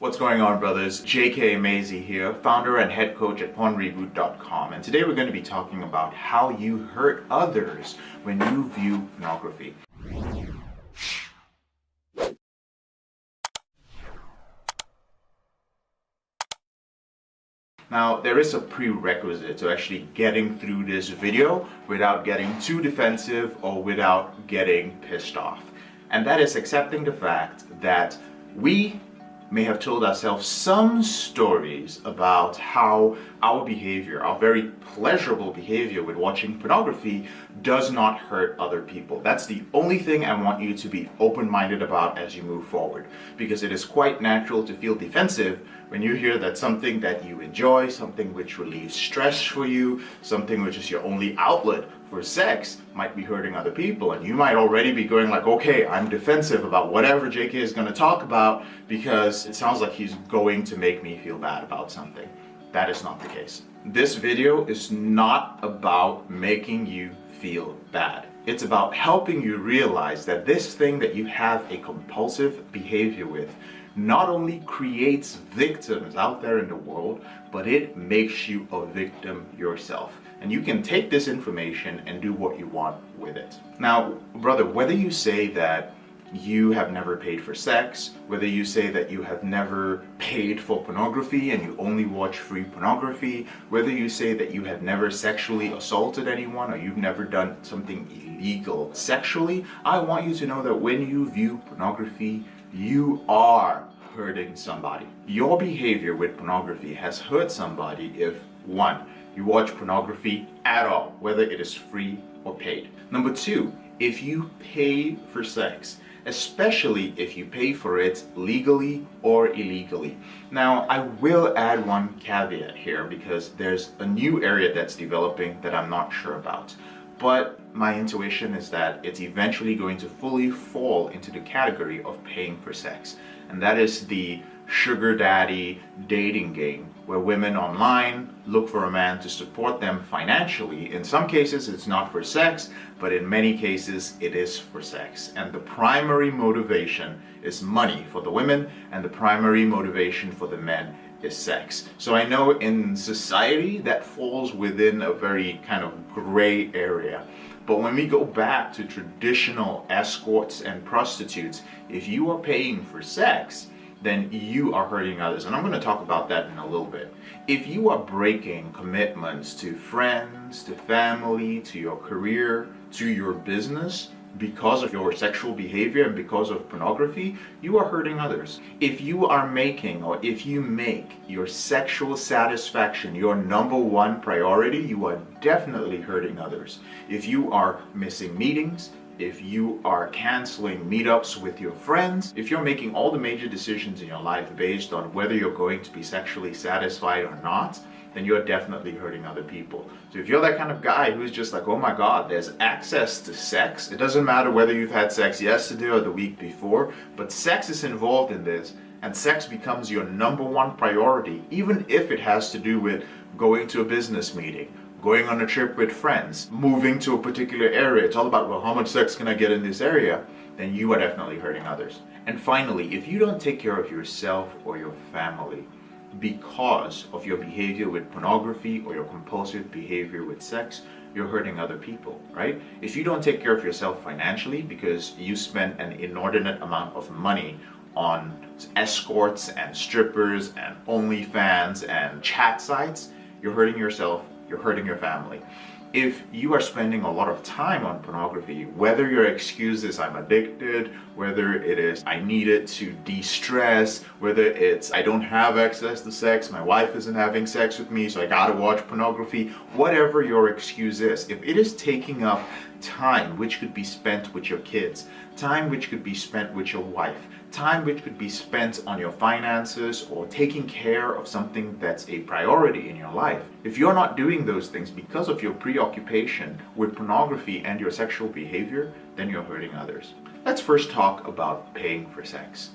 What's going on, brothers? Emezi here, founder and head coach at PornReboot.com, and today we're going to be talking about how you hurt others when you view pornography. Now, there is a prerequisite to actually getting through this video without getting too defensive or without getting pissed off. And that is accepting the fact that we may have told ourselves some stories about how our behavior, our very pleasurable behavior with watching pornography, does not hurt other people. That's the only thing I want you to be open-minded about as you move forward, because it is quite natural to feel defensive when you hear that something that you enjoy, something which relieves stress for you, something which is your only outlet for sex, might be hurting other people. And you might already be going like, okay, I'm defensive about whatever JK is going to talk about because it sounds like he's going to make me feel bad about something. That is not the case. This video is not about making you feel bad. It's about helping you realize that this thing that you have a compulsive behavior with not only creates victims out there in the world, but it makes you a victim yourself. And you can take this information and do what you want with it. Now, brother, whether you say that you have never paid for sex, whether you say that you have never paid for pornography and you only watch free pornography, whether you say that you have never sexually assaulted anyone or you've never done something illegal sexually, I want you to know that when you view pornography, you are hurting somebody. Your behavior with pornography has hurt somebody if, one, you watch pornography at all, whether it is free or paid. Number two, if you pay for sex, especially if you pay for it legally or illegally. Now, I will add one caveat here because there's a new area that's developing that I'm not sure about. But my intuition is that it's eventually going to fully fall into the category of paying for sex. And that is the sugar daddy dating game, where women online look for a man to support them financially. In some cases, it's not for sex, but in many cases, it is for sex. And the primary motivation is money for the women, and the primary motivation for the men is sex. So I know in society that falls within a very kind of gray area. But when we go back to traditional escorts and prostitutes, if you are paying for sex, then you are hurting others. And I'm going to talk about that in a little bit. If you are breaking commitments to friends, to family, to your career, to your business, because of your sexual behavior and because of pornography, you are hurting others. If you are making, or if you make your sexual satisfaction your number one priority, you are definitely hurting others. If you are missing meetings, if you are canceling meetups with your friends, if you're making all the major decisions in your life based on whether you're going to be sexually satisfied or not, then you're definitely hurting other people. So if you're that kind of guy who's just like, oh my God, there's access to sex, it doesn't matter whether you've had sex yesterday or the week before, but sex is involved in this, and sex becomes your number one priority, even if it has to do with going to a business meeting, going on a trip with friends, moving to a particular area. It's all about, well, how much sex can I get in this area? Then you are definitely hurting others. And finally, if you don't take care of yourself or your family because of your behavior with pornography or your compulsive behavior with sex, you're hurting other people, right? If you don't take care of yourself financially because you spend an inordinate amount of money on escorts and strippers and OnlyFans and chat sites, you're hurting yourself, you're hurting your family. If you are spending a lot of time on pornography, whether your excuse is I'm addicted, whether it is I need it to de-stress, whether it's I don't have access to sex, my wife isn't having sex with me, so I gotta watch pornography, whatever your excuse is, if it is taking up time which could be spent with your kids, time which could be spent with your wife, time which could be spent on your finances or taking care of something that's a priority in your life. If you're not doing those things because of your preoccupation with pornography and your sexual behavior, then you're hurting others. Let's first talk about paying for sex.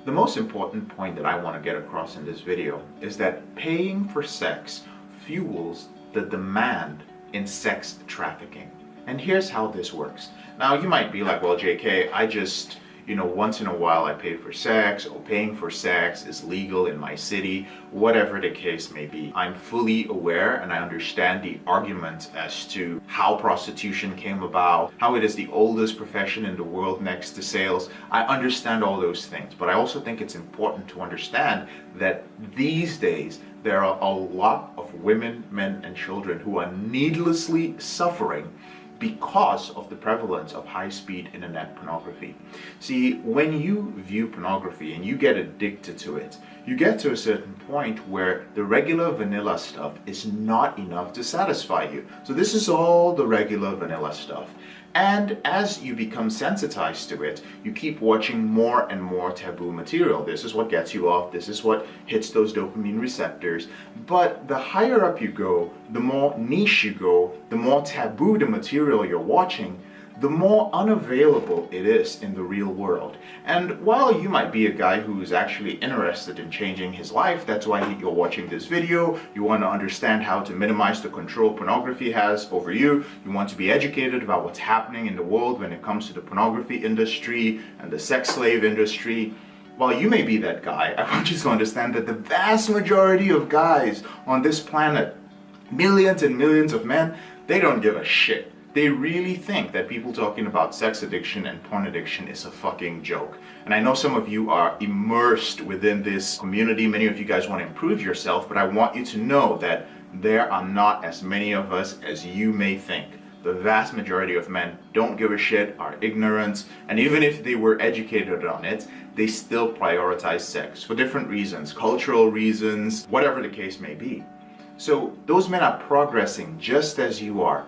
The most important point that I want to get across in this video is that paying for sex fuels the demand in sex trafficking. And here's how this works. Now you might be like, well, JK, I just once in a while I pay for sex, or paying for sex is legal in my city, whatever the case may be. I'm fully aware and I understand the argument as to how prostitution came about, how it is the oldest profession in the world next to sales. I understand all those things, but I also think it's important to understand that these days there are a lot of women, men, and children who are needlessly suffering because of the prevalence of high-speed internet pornography. See, when you view pornography and you get addicted to it, you get to a certain point where the regular vanilla stuff is not enough to satisfy you. So this is all the regular vanilla stuff. And as you become sensitized to it, you keep watching more and more taboo material. This is what gets you off, this is what hits those dopamine receptors. But the higher up you go, the more niche you go, the more taboo the material you're watching, the more unavailable it is in the real world. And while you might be a guy who's actually interested in changing his life, that's why you're watching this video, you want to understand how to minimize the control pornography has over you, you want to be educated about what's happening in the world when it comes to the pornography industry and the sex slave industry. While you may be that guy, I want you to understand that the vast majority of guys on this planet, millions and millions of men, they don't give a shit. They really think that people talking about sex addiction and porn addiction is a fucking joke. And I know some of you are immersed within this community. Many of you guys want to improve yourself, but I want you to know that there are not as many of us as you may think. The vast majority of men don't give a shit, are ignorant, and even if they were educated on it, they still prioritize sex for different reasons, cultural reasons, whatever the case may be. So those men are progressing just as you are.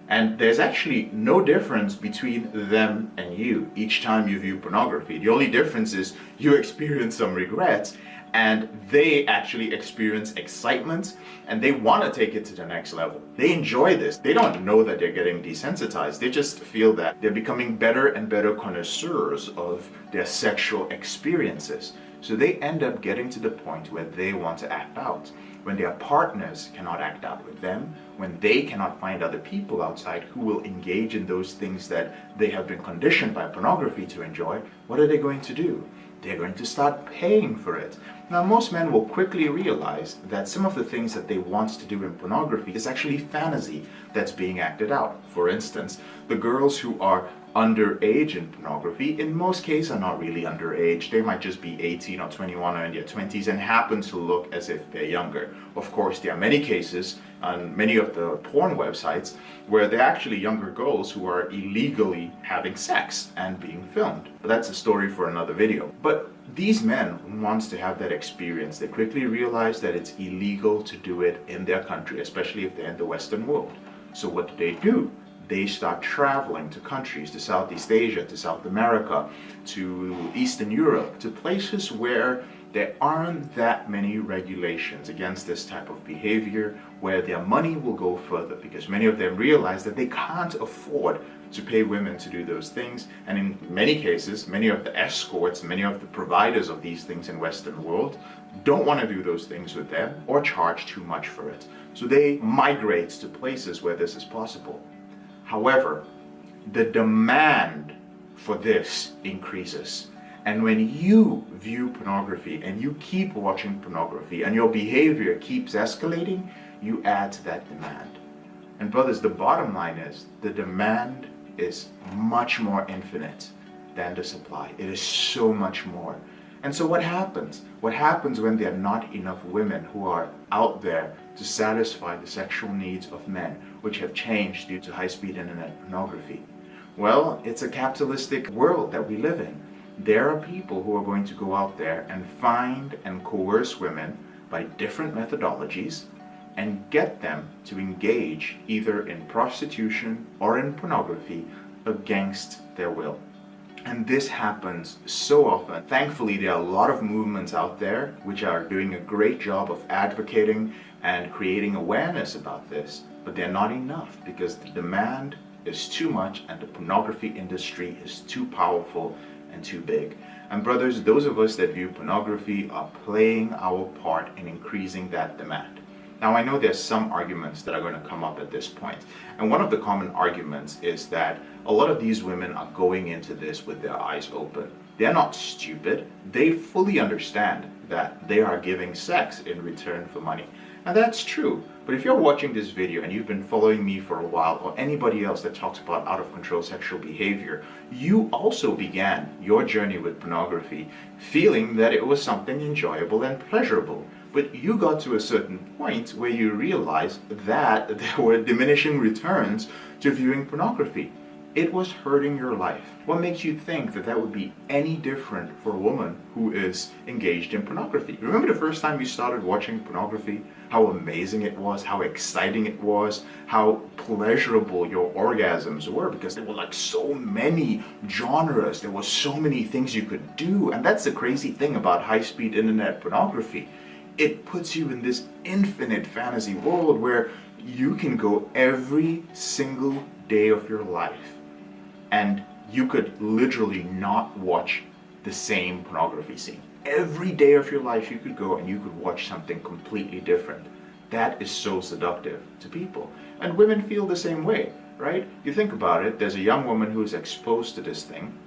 And there's actually no difference between them and you each time you view pornography. The only difference is you experience some regrets and they actually experience excitement and they want to take it to the next level. They enjoy this. They don't know that they're getting desensitized. They just feel that they're becoming better and better connoisseurs of their sexual experiences. So they end up getting to the point where they want to act out. When their partners cannot act out with them, when they cannot find other people outside who will engage in those things that they have been conditioned by pornography to enjoy, what are they going to do? They're going to start paying for it. Now, most men will quickly realize that some of the things that they want to do in pornography is actually fantasy that's being acted out. For instance, the girls who are underage in pornography, in most cases are not really underage. They might just be 18 or 21 or in their 20s and happen to look as if they're younger. Of course, there are many cases on many of the porn websites where they're actually younger girls who are illegally having sex and being filmed. But that's a story for another video. But these men want to have that experience. They quickly realize that it's illegal to do it in their country, especially if they're in the Western world. So what do? They start traveling to countries, to Southeast Asia, to South America, to Eastern Europe, to places where there aren't that many regulations against this type of behavior, where their money will go further, because many of them realize that they can't afford to pay women to do those things. And in many cases, many of the escorts, many of the providers of these things in Western world don't want to do those things with them or charge too much for it. So they migrate to places where this is possible. However, the demand for this increases. And when you view pornography and you keep watching pornography and your behavior keeps escalating, you add to that demand. And brothers, the bottom line is the demand is much more infinite than the supply. It is so much more. And so what happens? What happens when there are not enough women who are out there to satisfy the sexual needs of men, which have changed due to high-speed internet pornography? Well, it's a capitalistic world that we live in. There are people who are going to go out there and find and coerce women by different methodologies and get them to engage either in prostitution or in pornography against their will. And this happens so often. Thankfully, there are a lot of movements out there which are doing a great job of advocating and creating awareness about this, but they're not enough because the demand is too much and the pornography industry is too powerful and too big. And brothers, those of us that view pornography are playing our part in increasing that demand. Now, I know there's some arguments that are going to come up at this point. And one of the common arguments is that a lot of these women are going into this with their eyes open. They're not stupid. They fully understand that they are giving sex in return for money. And that's true. But if you're watching this video and you've been following me for a while, or anybody else that talks about out of control sexual behavior, you also began your journey with pornography feeling that it was something enjoyable and pleasurable. But you got to a certain point where you realized that there were diminishing returns to viewing pornography. It was hurting your life. What makes you think that that would be any different for a woman who is engaged in pornography? Remember the first time you started watching pornography? How amazing it was, how exciting it was, how pleasurable your orgasms were, because there were like so many genres, there were so many things you could do. And that's the crazy thing about high-speed internet pornography. It puts you in this infinite fantasy world where you can go every single day of your life and you could literally not watch the same pornography scene. Every day of your life you could go and you could watch something completely different. That is so seductive to people. And women feel the same way, right? You think about it, there's a young woman who is exposed to this thing,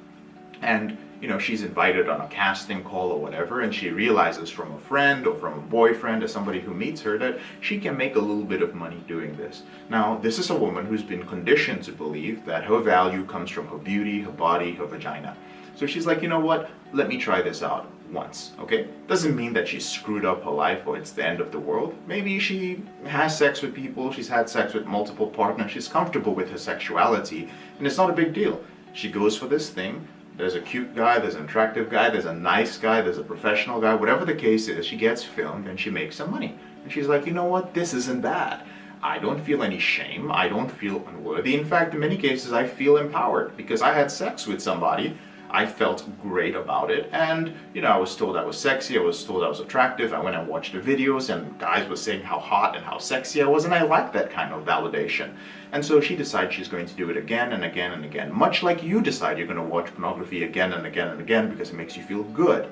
and she's invited on a casting call or whatever, and she realizes from a friend or from a boyfriend or somebody who meets her that she can make a little bit of money doing this. Now, this is a woman who's been conditioned to believe that her value comes from her beauty, her body, her vagina. So she's like, you know what, let me try this out once, okay? Doesn't mean that she's screwed up her life or it's the end of the world. Maybe she has sex with people, she's had sex with multiple partners, she's comfortable with her sexuality, and it's not a big deal. She goes for this thing. There's a cute guy, there's an attractive guy, there's a nice guy, there's a professional guy, whatever the case is, she gets filmed and she makes some money. And she's like, you know what, this isn't bad. I don't feel any shame, I don't feel unworthy. In fact, in many cases, I feel empowered because I had sex with somebody. I felt great about it, and I was told I was sexy, I was told I was attractive. I went and watched the videos and guys were saying how hot and how sexy I was, and I liked that kind of validation. And so she decides she's going to do it again and again and again, much like you decide you're going to watch pornography again and again and again because it makes you feel good.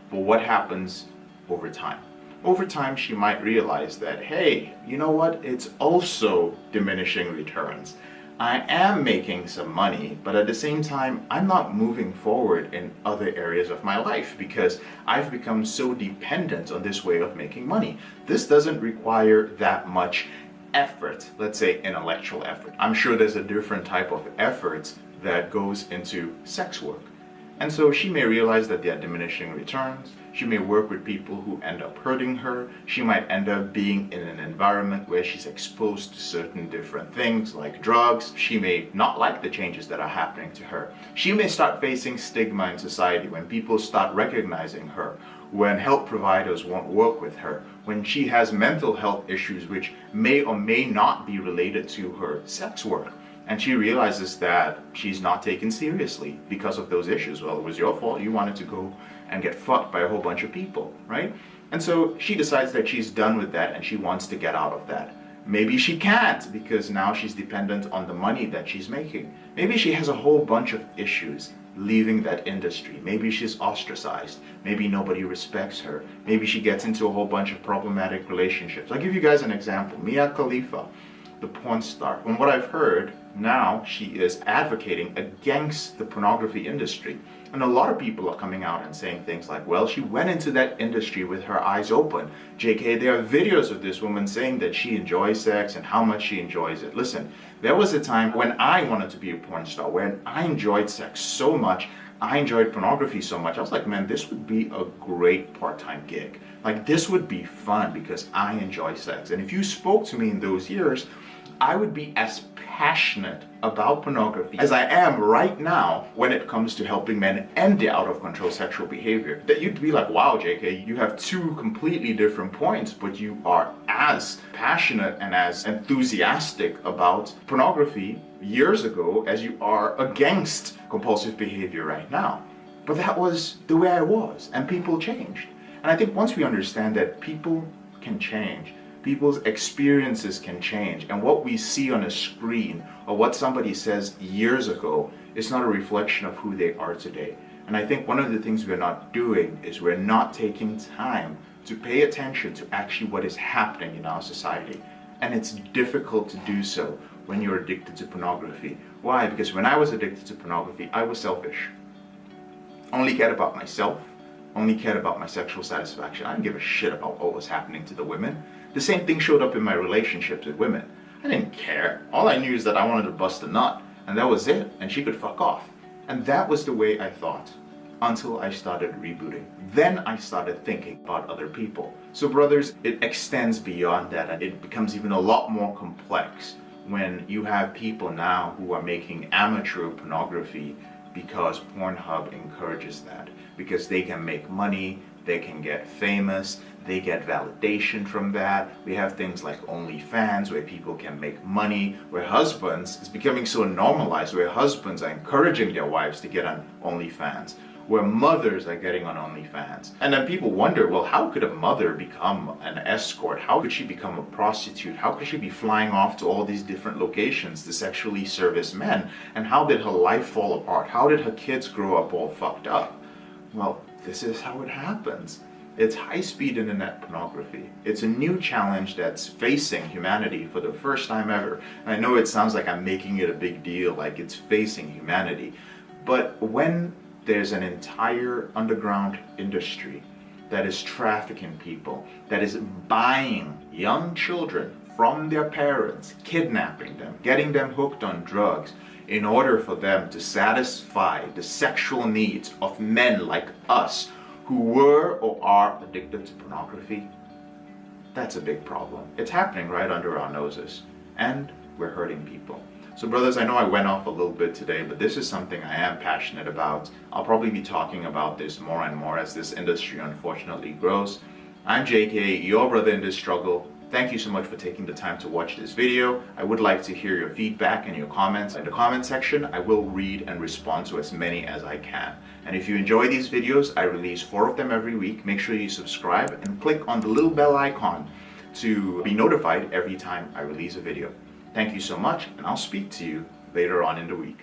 But what happens over time? Over time, she might realize that, hey, you know what, it's also diminishing returns. I am making some money, but at the same time, I'm not moving forward in other areas of my life because I've become so dependent on this way of making money. This doesn't require that much effort, let's say intellectual effort. I'm sure there's a different type of effort that goes into sex work. And so she may realize that there are diminishing returns. She may work with people who end up hurting her. She might end up being in an environment where she's exposed to certain different things like drugs. She may not like the changes that are happening to her. She may start facing stigma in society when people start recognizing her, when health providers won't work with her, when she has mental health issues which may or may not be related to her sex work. And she realizes that she's not taken seriously because of those issues. Well, it was your fault. You wanted to go and get fucked by a whole bunch of people, right? And so she decides that she's done with that and she wants to get out of that. Maybe she can't because now she's dependent on the money that she's making. Maybe she has a whole bunch of issues leaving that industry. Maybe she's ostracized. Maybe nobody respects her. Maybe she gets into a whole bunch of problematic relationships. I'll give you guys an example. Mia Khalifa, the porn star. From what I've heard, now she is advocating against the pornography industry. And a lot of people are coming out and saying things like, well, she went into that industry with her eyes open. JK, there are videos of this woman saying that she enjoys sex and how much she enjoys it. Listen, there was a time when I wanted to be a porn star, when I enjoyed sex so much, I enjoyed pornography so much. I was like, man, this would be a great part-time gig. Like, this would be fun because I enjoy sex. And if you spoke to me in those years, I would be as passionate about pornography as I am right now when it comes to helping men end their out-of-control sexual behavior. That you'd be like, wow, JK, you have two completely different points, but you are as passionate and as enthusiastic about pornography years ago as you are against compulsive behavior right now. But that was the way I was, and people changed. And I think once we understand that people can change, people's experiences can change, and what we see on a screen or what somebody says years ago is not a reflection of who they are today. And I think one of the things we're not doing is we're not taking time to pay attention to actually what is happening in our society. And it's difficult to do so when you're addicted to pornography. Why? Because when I was addicted to pornography, I was selfish. only cared about myself, only cared about my sexual satisfaction. I didn't give a shit about what was happening to the women. The same thing showed up in my relationships with women. I didn't care. All I knew is that I wanted to bust a nut, and that was it, and she could fuck off. And that was the way I thought, until I started rebooting. Then I started thinking about other people. So brothers, it extends beyond that, and it becomes even a lot more complex when you have people now who are making amateur pornography because Pornhub encourages that, because they can make money, they can get famous, they get validation from that. We have things like OnlyFans where people can make money, where husbands, it's becoming so normalized, where husbands are encouraging their wives to get on OnlyFans, where mothers are getting on OnlyFans. And then people wonder, well, how could a mother become an escort? How could she become a prostitute? How could she be flying off to all these different locations to sexually service men? And how did her life fall apart? How did her kids grow up all fucked up? Well, this is how it happens. It's high-speed internet pornography. It's a new challenge that's facing humanity for the first time ever. And I know it sounds like I'm making it a big deal, like it's facing humanity. But when there's an entire underground industry that is trafficking people, that is buying young children from their parents, kidnapping them, getting them hooked on drugs in order for them to satisfy the sexual needs of men like us who were or are addicted to pornography, that's a big problem. It's happening right under our noses, and we're hurting people. So brothers, I know I went off a little bit today, but this is something I am passionate about. I'll probably be talking about this more and more as this industry unfortunately grows. I'm JK, your brother in this struggle. Thank you so much for taking the time to watch this video. I would like to hear your feedback and your comments in the comment section. I will read and respond to as many as I can. And if you enjoy these videos, I release 4 of them every week. Make sure you subscribe and click on the little bell icon to be notified every time I release a video. Thank you so much, and I'll speak to you later on in the week.